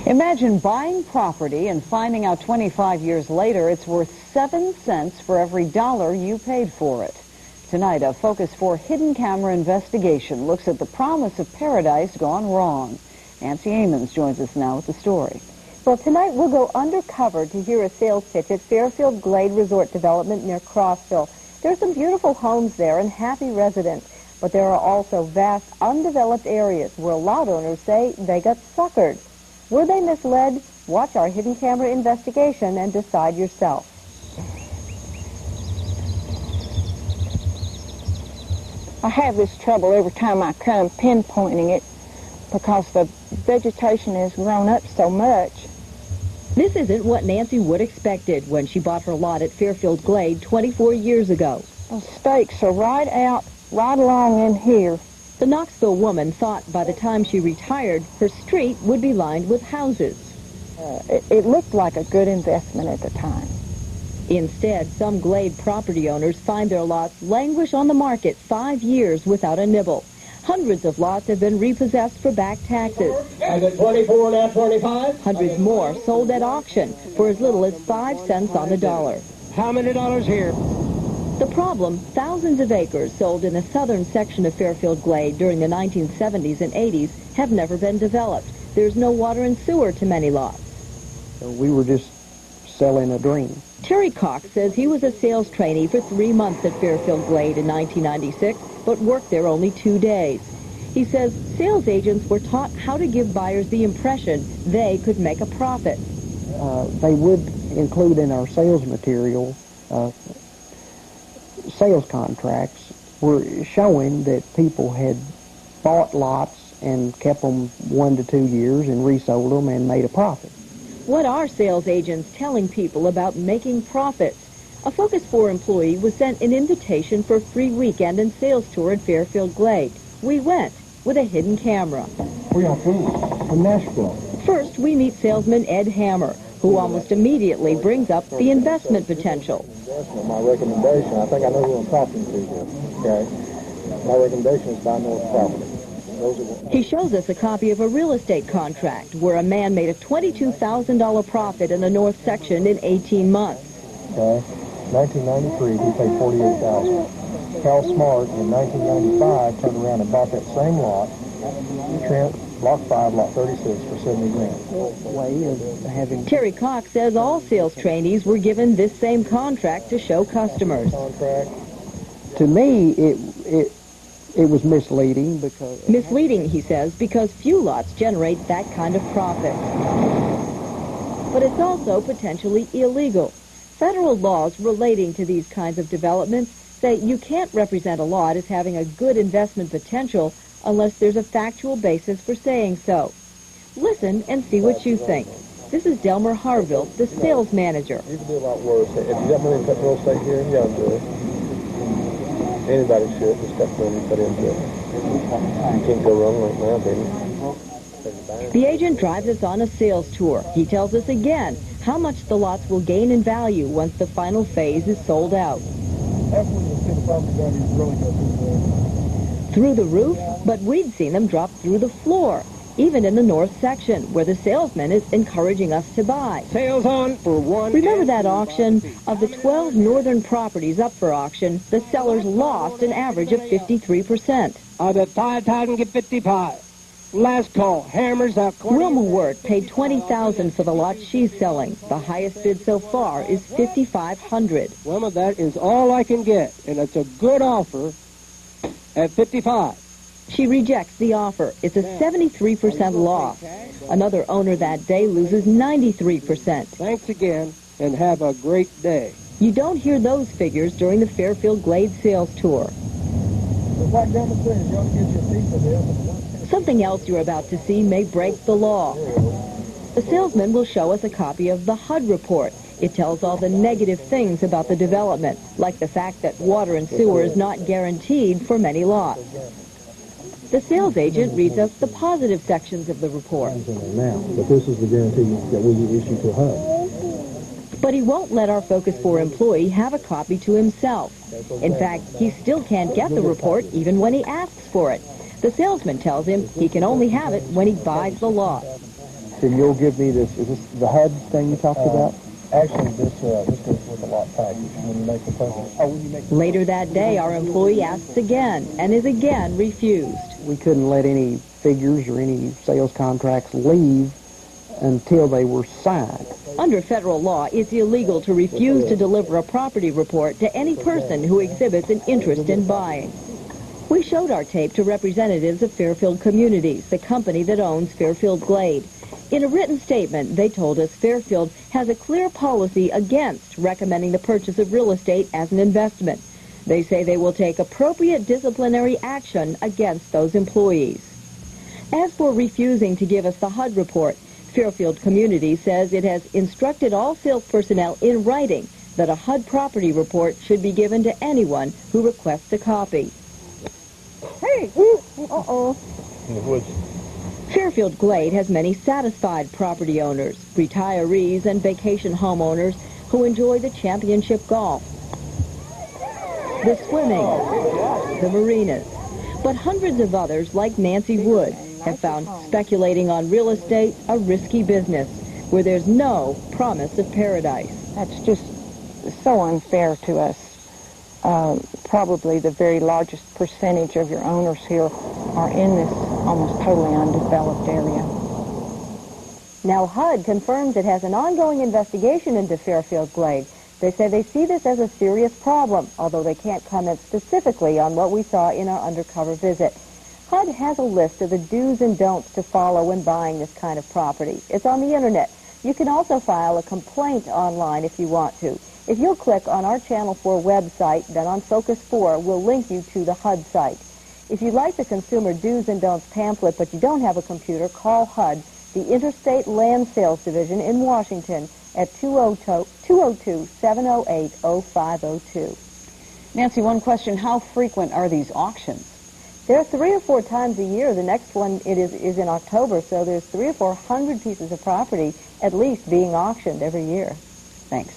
Imagine buying property and finding out 25 years later it's worth 7 cents for every dollar you paid for it. Tonight, a Focus 4 hidden camera investigation looks at the promise of paradise gone wrong. Nancy Amons joins us now with the story. Well, tonight we'll go undercover to hear a sales pitch at Fairfield Glade Resort Development near Crossville. There are some beautiful homes there and happy residents, but there are also vast undeveloped areas where lot owners say they got suckered. Were they misled? Watch our hidden camera investigation and decide yourself. I have this trouble every time I come pinpointing it because the vegetation has grown up so much. This isn't what Nancy would expected when she bought her lot at Fairfield Glade 24 years ago. The stakes are right along in here. The Knoxville woman thought by the time she retired, her street would be lined with houses. It looked like a good investment at the time. Instead, some Glade property owners find their lots languish on the market 5 years without a nibble. Hundreds of lots have been repossessed for back taxes. I got 24, now 25. Hundreds more sold at auction for as little as 5 cents on the dollar. How many dollars here? The problem, thousands of acres sold in the southern section of Fairfield Glade during the 1970s and 80s have never been developed. There's no water and sewer to many lots. So we were just selling a dream. Terry Cox says he was a sales trainee for 3 months at Fairfield Glade in 1996, but worked there only 2 days. He says sales agents were taught how to give buyers the impression they could make a profit. They would include in our sales material sales contracts were showing that people had bought lots and kept them 1 to 2 years and resold them and made a profit. What are sales agents telling people about making profits? A Focus 4 employee was sent an invitation for a free weekend and sales tour at Fairfield Glade. We went with a hidden camera. We are from Nashville. First, we meet salesman Ed Hammer, who almost immediately brings up the investment potential. My recommendation, I think I know who I'm talking to here, okay? My recommendation is buy North property. He shows us a copy of a real estate contract where a man made a $22,000 profit in the north section in 18 months. Okay, 1993, he paid $48,000. Carl Smart in 1995 turned around and bought that same lot, Trent, Block 5, Lot 36, for $70 grand. Terry Cox says all sales trainees were given this same contract to show customers. To me, it was misleading because... Misleading, he says, because few lots generate that kind of profit. But it's also potentially illegal. Federal laws relating to these kinds of developments say you can't represent a lot as having a good investment potential unless there's a factual basis for saying so. Listen and see what you think. This is Delmer Harville, the sales manager. You can do a lot worse. If you got money to put real estate here, you got to do it. Anybody should. Just got money to put into it. You can't go wrong right now, baby. The agent drives us on a sales tour. He tells us again how much the lots will gain in value once the final phase is sold out. Through the roof, but we'd seen them drop through the floor, even in the north section, where the salesman is encouraging us to buy. Sales on for one. Remember that auction? Of the 12 northern properties up for auction, the sellers lost an average of 53%. The tide get 55. Last call. Hammers out. Wilma Wirt paid $20,000 for the lot she's selling. The highest bid so far is $5,500. Wilma, that is all I can get, and it's a good offer at 55. She rejects the offer. It's a 73% loss. Another owner that day loses 93%. Thanks again, and have a great day. You don't hear those figures during the Fairfield Glade sales tour. Something else you're about to see may break the law. The salesman will show us a copy of the HUD report. It tells all the negative things about the development, like the fact that water and sewer is not guaranteed for many lots. The sales agent reads us the positive sections of the report. Now, but this is the guarantee that we issue to HUD. But he won't let our Focus 4 employee have a copy to himself. In fact, he still can't get the report even when he asks for it. The salesman tells him he can only have it when he buys the lot. Then you'll give me this, is this the HUD thing you talked about? Actually, this goes with the lot package when you make the purchase. Later that day, our employee asks again and is again refused. We couldn't let any figures or any sales contracts leave until they were signed. Under federal law, it's illegal to refuse to deliver a property report to any person who exhibits an interest in buying. We showed our tape to representatives of Fairfield Communities, the company that owns Fairfield Glade. In a written statement, they told us Fairfield has a clear policy against recommending the purchase of real estate as an investment. They say they will take appropriate disciplinary action against those employees. As for refusing to give us the HUD report, Fairfield Communities says it has instructed all sales personnel in writing that a HUD property report should be given to anyone who requests a copy. Hey! Uh-oh. In the woods. Fairfield Glade has many satisfied property owners, retirees, and vacation homeowners who enjoy the championship golf, the swimming, the marinas. But hundreds of others, like Nancy Wood, have found speculating on real estate a risky business where there's no promise of paradise. That's just so unfair to us. Probably the very largest percentage of your owners here are in this almost totally undeveloped area. Now HUD confirms it has an ongoing investigation into Fairfield Glade. They say they see this as a serious problem, although they can't comment specifically on what we saw in our undercover visit. HUD has a list of the do's and don'ts to follow when buying this kind of property. It's on the internet. You can also file a complaint online if you want to. If you'll click on our Channel 4 website, then on Focus 4, we'll link you to the HUD site. If you'd like the Consumer Do's and Don'ts pamphlet but you don't have a computer, call HUD, the Interstate Land Sales Division in Washington, at 202-708-0502. Nancy, one question, how frequent are these auctions? There are 3 or 4 times a year. The next one is in October, so there's 300 or 400 pieces of property at least being auctioned every year. Thanks.